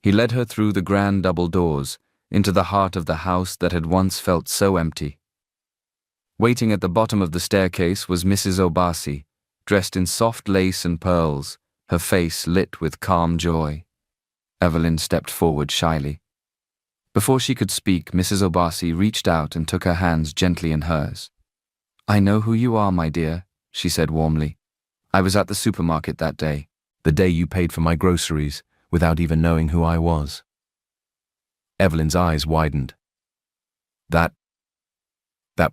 He led her through the grand double doors into the heart of the house that had once felt so empty. Waiting at the bottom of the staircase was Mrs. Obasi, dressed in soft lace and pearls, her face lit with calm joy. Evelyn stepped forward shyly. Before she could speak, Mrs. Obasi reached out and took her hands gently in hers. "I know who you are, my dear," she said warmly. "I was at the supermarket that day, the day you paid for my groceries, without even knowing who I was." Evelyn's eyes widened. That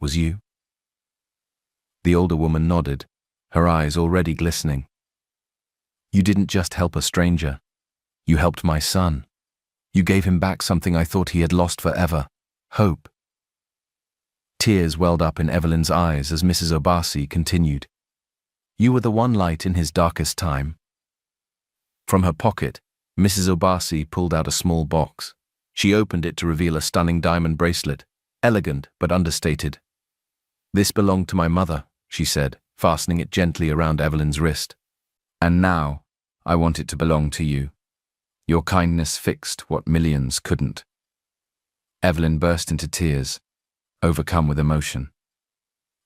was you?" The older woman nodded, her eyes already glistening. "You didn't just help a stranger. You helped my son. You gave him back something I thought he had lost forever, hope." Tears welled up in Evelyn's eyes as Mrs. Obasi continued. "You were the one light in his darkest time." From her pocket, Mrs. Obasi pulled out a small box. She opened it to reveal a stunning diamond bracelet, elegant but understated. "This belonged to my mother," she said, fastening it gently around Evelyn's wrist. "And now, I want it to belong to you. Your kindness fixed what millions couldn't." Evelyn burst into tears, overcome with emotion.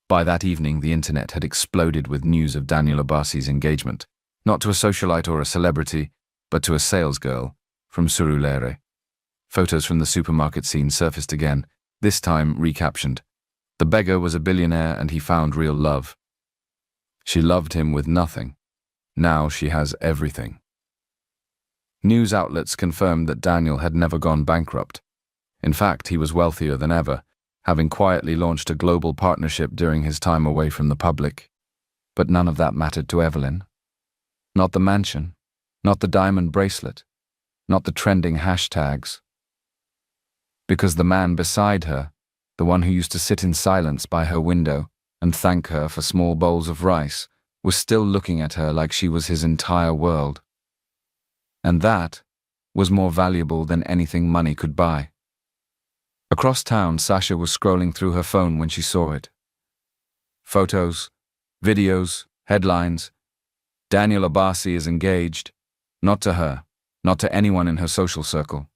By that evening, the internet had exploded with news of Daniel Obasi's engagement, not to a socialite or a celebrity, but to a salesgirl from Surulere. Photos from the supermarket scene surfaced again, this time recaptioned. The beggar was a billionaire and he found real love. She loved him with nothing. Now she has everything. News outlets confirmed that Daniel had never gone bankrupt. In fact, he was wealthier than ever, having quietly launched a global partnership during his time away from the public. But none of that mattered to Evelyn. Not the mansion, not the diamond bracelet, not the trending hashtags. Because the man beside her, the one who used to sit in silence by her window and thank her for small bowls of rice, was still looking at her like she was his entire world. And that was more valuable than anything money could buy. Across town, Sasha was scrolling through her phone when she saw it. Photos, videos, headlines. Daniel Obasi is engaged, not to her, not to anyone in her social circle,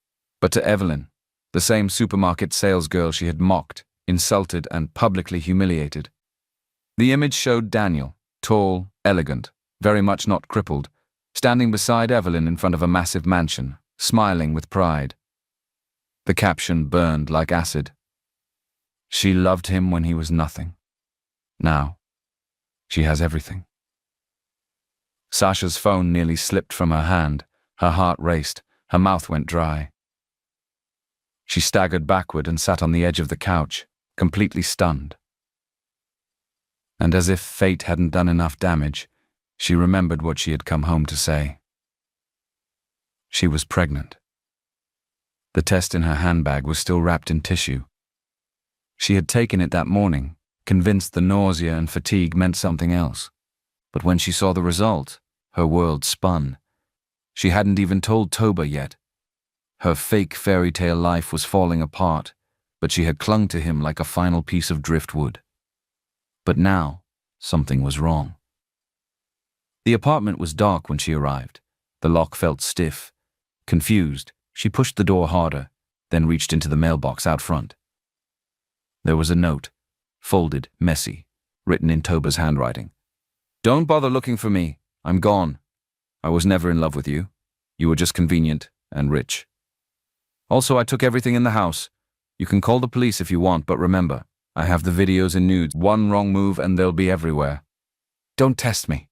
but to Evelyn, the same supermarket salesgirl she had mocked, insulted, and publicly humiliated. The image showed Daniel, tall, elegant, very much not crippled, standing beside Evelyn in front of a massive mansion, smiling with pride. The caption burned like acid. She loved him when he was nothing. Now, she has everything. Sasha's phone nearly slipped from her hand. Her heart raced. Her mouth went dry. She staggered backward and sat on the edge of the couch, completely stunned. And as if fate hadn't done enough damage, she remembered what she had come home to say. She was pregnant. The test in her handbag was still wrapped in tissue. She had taken it that morning, convinced the nausea and fatigue meant something else. But when she saw the result, her world spun. She hadn't even told Toba yet. Her fake fairy tale life was falling apart, but she had clung to him like a final piece of driftwood. But now, something was wrong. The apartment was dark when she arrived. The lock felt stiff. Confused, she pushed the door harder, then reached into the mailbox out front. There was a note, folded, messy, written in Toba's handwriting. "Don't bother looking for me. I'm gone. I was never in love with you. You were just convenient and rich. Also, I took everything in the house. You can call the police if you want, but remember, I have the videos in nudes. One wrong move and they'll be everywhere. Don't test me."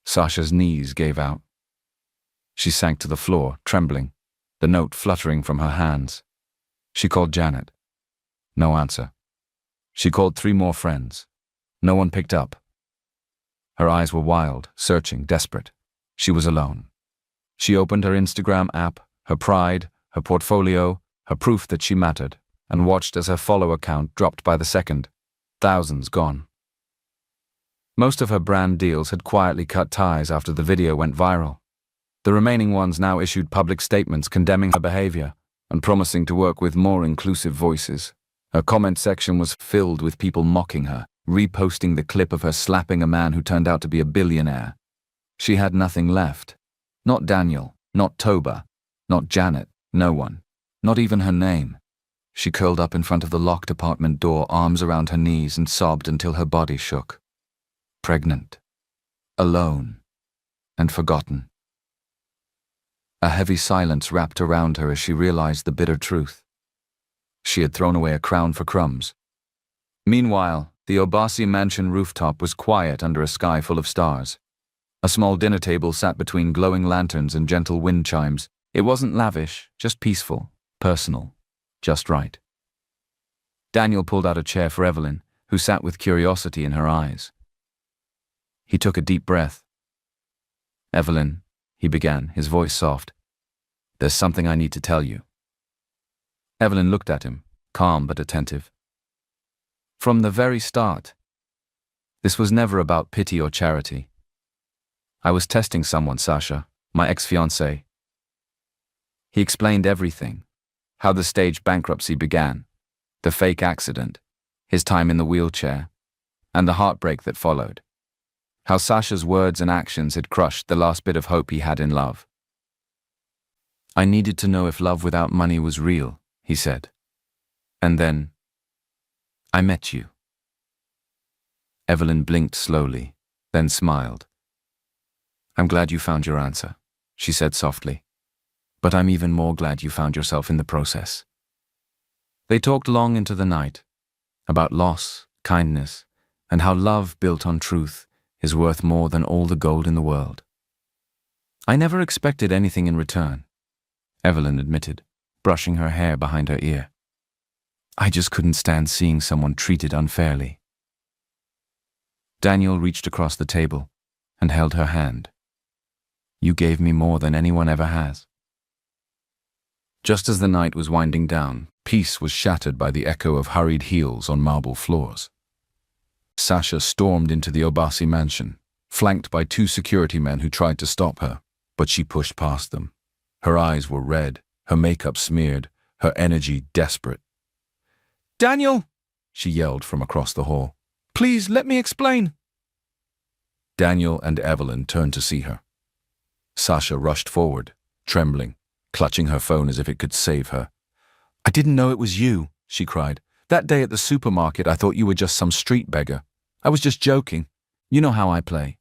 Sasha's knees gave out. She sank to the floor, trembling, the note fluttering from her hands. She called Janet. No answer. She called 3 more friends. No one picked up. Her eyes were wild, searching, desperate. She was alone. She opened her Instagram app, her pride, her portfolio, her proof that she mattered, and watched as her follower count dropped by the second. Thousands gone. Most of her brand deals had quietly cut ties after the video went viral. The remaining ones now issued public statements condemning her behavior and promising to work with more inclusive voices. Her comment section was filled with people mocking her, reposting the clip of her slapping a man who turned out to be a billionaire. She had nothing left. Not Daniel, not Toba, not Janet, no one, not even her name. She curled up in front of the locked apartment door, arms around her knees, and sobbed until her body shook. Pregnant, alone, and forgotten. A heavy silence wrapped around her as she realized the bitter truth. She had thrown away a crown for crumbs. Meanwhile, the Obasi mansion rooftop was quiet under a sky full of stars. A small dinner table sat between glowing lanterns and gentle wind chimes. It wasn't lavish, just peaceful, personal, just right. Daniel pulled out a chair for Evelyn, who sat with curiosity in her eyes. He took a deep breath. "Evelyn," he began, his voice soft, "there's something I need to tell you." Evelyn looked at him, calm but attentive. "From the very start, this was never about pity or charity. I was testing someone, Sasha, my ex-fiancée." He explained everything, how the staged bankruptcy began, the fake accident, his time in the wheelchair, and the heartbreak that followed. How Sasha's words and actions had crushed the last bit of hope he had in love. "I needed to know if love without money was real," he said. "And then, I met you." Evelyn blinked slowly, then smiled. "I'm glad you found your answer," she said softly. "But I'm even more glad you found yourself in the process." They talked long into the night, about loss, kindness, and how love built on truth is worth more than all the gold in the world. "I never expected anything in return," Evelyn admitted, brushing her hair behind her ear. "I just couldn't stand seeing someone treated unfairly." Daniel reached across the table and held her hand. "You gave me more than anyone ever has." Just as the night was winding down, peace was shattered by the echo of hurried heels on marble floors. Sasha stormed into the Obasi mansion, flanked by 2 security men who tried to stop her, but she pushed past them. Her eyes were red, her makeup smeared, her energy desperate. "Daniel!" she yelled from across the hall. "Please, let me explain." Daniel and Evelyn turned to see her. Sasha rushed forward, trembling, clutching her phone as if it could save her. "I didn't know it was you," she cried. "That day at the supermarket, I thought you were just some street beggar. I was just joking. You know how I play."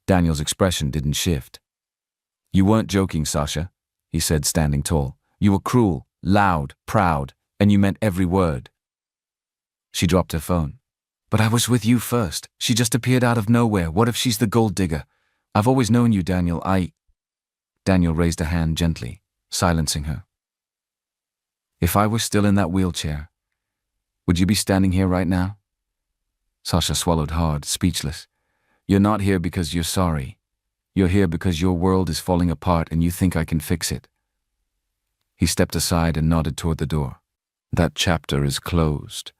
Daniel's expression didn't shift. "You weren't joking, Sasha," he said, standing tall. "You were cruel, loud, proud, and you meant every word." She dropped her phone. "But I was with you first. She just appeared out of nowhere. What if she's the gold digger? I've always known you, Daniel. Daniel raised a hand gently, silencing her. "If I were still in that wheelchair, would you be standing here right now?" Sasha swallowed hard, speechless. "You're not here because you're sorry. You're here because your world is falling apart and you think I can fix it." He stepped aside and nodded toward the door. "That chapter is closed."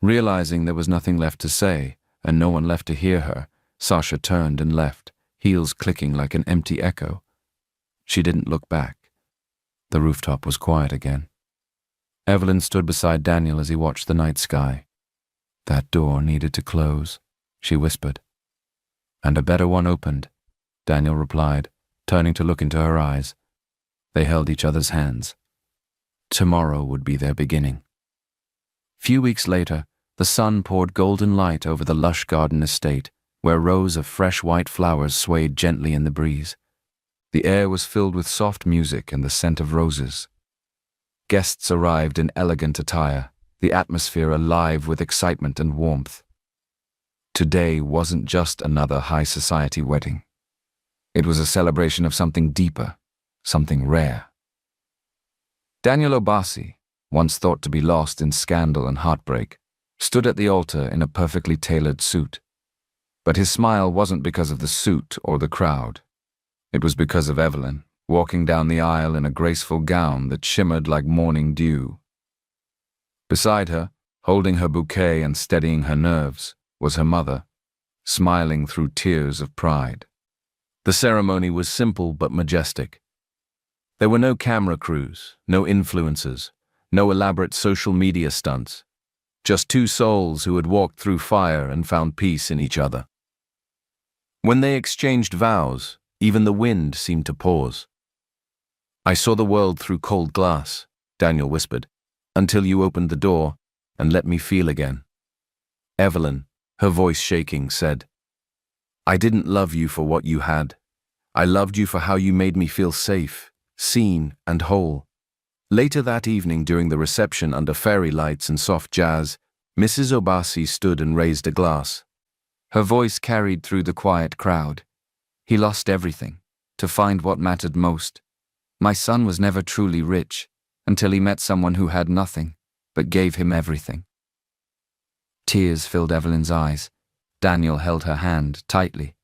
Realizing there was nothing left to say, and no one left to hear her, Sasha turned and left, heels clicking like an empty echo. She didn't look back. The rooftop was quiet again. Evelyn stood beside Daniel as he watched the night sky. "That door needed to close," she whispered. "And a better one opened," Daniel replied, turning to look into her eyes. They held each other's hands. Tomorrow would be their beginning. Few weeks later, the sun poured golden light over the lush garden estate, where rows of fresh white flowers swayed gently in the breeze. The air was filled with soft music and the scent of roses. Guests arrived in elegant attire, the atmosphere alive with excitement and warmth. Today wasn't just another high society wedding. It was a celebration of something deeper, something rare. Daniel Obasi, once thought to be lost in scandal and heartbreak, stood at the altar in a perfectly tailored suit. But his smile wasn't because of the suit or the crowd. It was because of Evelyn, walking down the aisle in a graceful gown that shimmered like morning dew. Beside her, holding her bouquet and steadying her nerves, was her mother, smiling through tears of pride. The ceremony was simple but majestic. There were no camera crews, no influencers, no elaborate social media stunts. Just two souls who had walked through fire and found peace in each other. When they exchanged vows, even the wind seemed to pause. "I saw the world through cold glass," Daniel whispered, "until you opened the door and let me feel again." Evelyn, her voice shaking, said, "I didn't love you for what you had. I loved you for how you made me feel safe, seen, and whole." Later that evening, during the reception under fairy lights and soft jazz, Mrs. Obasi stood and raised a glass. Her voice carried through the quiet crowd. "He lost everything, to find what mattered most. My son was never truly rich, until he met someone who had nothing, but gave him everything." Tears filled Evelyn's eyes. Daniel held her hand tightly.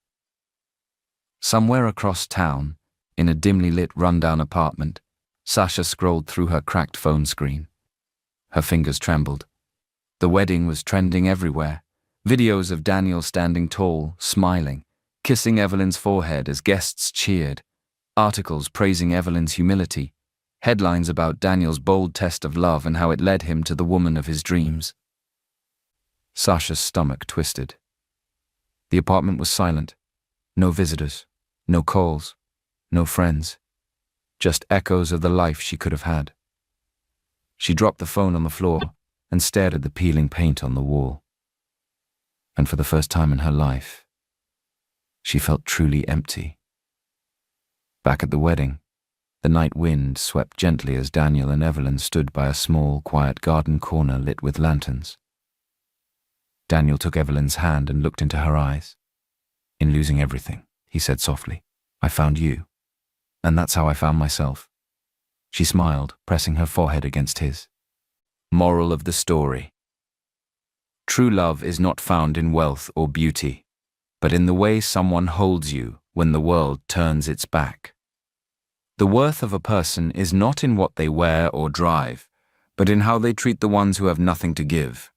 Somewhere across town, in a dimly lit rundown apartment, Sasha scrolled through her cracked phone screen. Her fingers trembled. The wedding was trending everywhere. Videos of Daniel standing tall, smiling, kissing Evelyn's forehead as guests cheered. Articles praising Evelyn's humility. Headlines about Daniel's bold test of love and how it led him to the woman of his dreams. Sasha's stomach twisted. The apartment was silent. No visitors, no calls, no friends. Just echoes of the life she could have had. She dropped the phone on the floor and stared at the peeling paint on the wall. And for the first time in her life, she felt truly empty. Back at the wedding, the night wind swept gently as Daniel and Evelyn stood by a small, quiet garden corner lit with lanterns. Daniel took Evelyn's hand and looked into her eyes. "In losing everything," he said softly, "I found you. And that's how I found myself." She smiled, pressing her forehead against his. Moral of the story. True love is not found in wealth or beauty, but in the way someone holds you when the world turns its back. The worth of a person is not in what they wear or drive, but in how they treat the ones who have nothing to give.